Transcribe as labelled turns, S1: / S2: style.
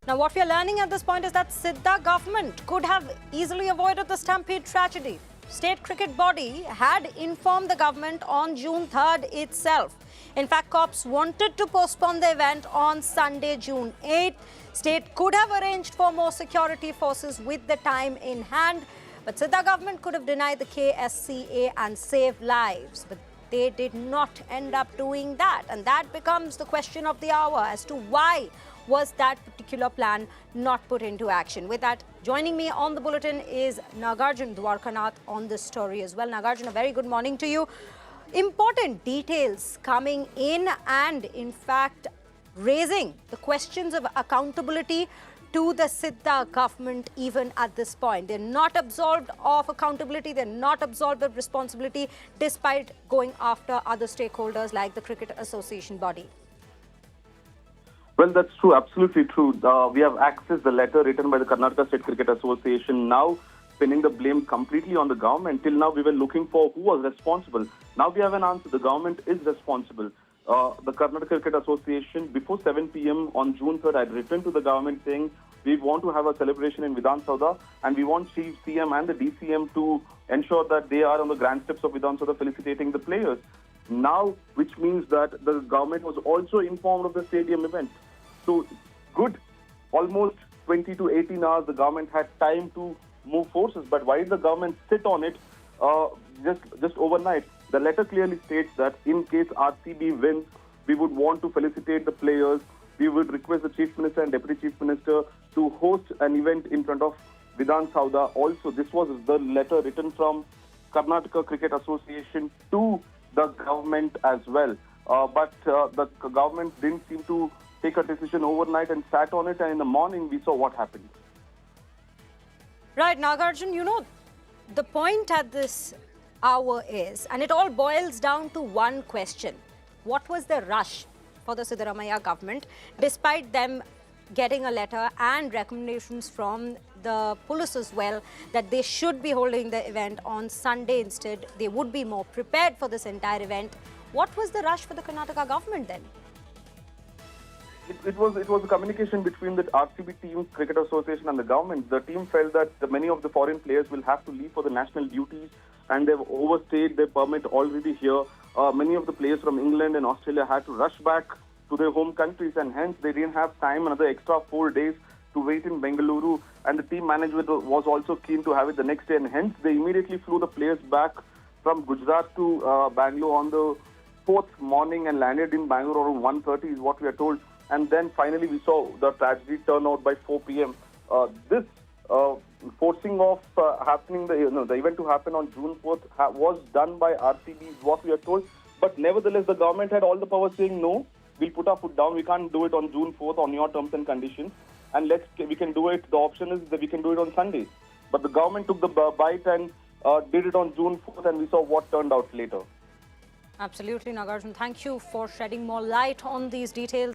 S1: Now, what we are learning at this point is that Soudha government could have easily avoided the Stampede tragedy. State cricket body had informed the government on June 3rd itself. In fact, cops wanted to postpone the event on Sunday, June 8th. State could have arranged for more security forces with the time in hand. But Soudha government could have denied the KSCA and saved lives. But they did not end up doing that. And that becomes the question of the hour as to why was that particular plan not put into action. With that, joining me on the bulletin is Nagarjun Dwarkanath on this story as well. Nagarjun, a very good morning to you. Important details coming in and, in fact, raising the questions of accountability to the Soudha government even at this point. They're not absolved of accountability, they're not absolved of responsibility despite going after other stakeholders like the Cricket Association body.
S2: Well, that's true, absolutely true. We have accessed the letter written by the Karnataka State Cricket Association, now pinning the blame completely on the government. Till now, we were looking for who was responsible. Now we have an answer. The government is responsible. The Karnataka Cricket Association, before 7 p.m. on June 3rd, had written to the government saying, we want to have a celebration in Vidhan Soudha and we want Chief CM and the DCM to ensure that they are on the grand steps of Vidhan Soudha felicitating the players. Now, which means that the government was also informed of the stadium event. So, good, almost 20 to 18 hours, the government had time to move forces. But why did the government sit on it just overnight? The letter clearly states that in case RCB wins, we would want to felicitate the players. We would request the Chief Minister and Deputy Chief Minister to host an event in front of Vidhan Soudha. Also, this was the letter written from Karnataka Cricket Association to the government as well. But the government didn't seem to take a decision overnight and sat on it. And in the morning, we saw what happened.
S1: Right, Nagarjun, you know, the point at this hour is, and it all boils down to one question. What was the rush for the Siddaramaiah government, despite them getting a letter and recommendations from the police as well, that they should be holding the event on Sunday instead? They would be more prepared for this entire event. What was the rush for the Karnataka government then?
S2: It was a communication between the RCB team, Cricket Association and the government. The team felt that many of the foreign players will have to leave for the national duties and they've overstayed their permit already here. Many of the players from England and Australia had to rush back to their home countries and hence they didn't have time, another extra 4 days to wait in Bengaluru, and the team management was also keen to have it the next day, and hence they immediately flew the players back from Gujarat to Bangalore on the 4th morning and landed in Bangalore around 1:30 is what we are told. And then finally we saw the tragedy turn out by 4 p.m. This forcing of happening the event to happen on June 4th was done by RCB is what we are told. But nevertheless, the government had all the power saying, no, we'll put our foot down. We can't do it on June 4th on your terms and conditions. And we can do it. The option is that we can do it on Sunday. But the government took the bite and did it on June 4th, and we saw what turned out later.
S1: Absolutely, Nagarjun. Thank you for shedding more light on these details.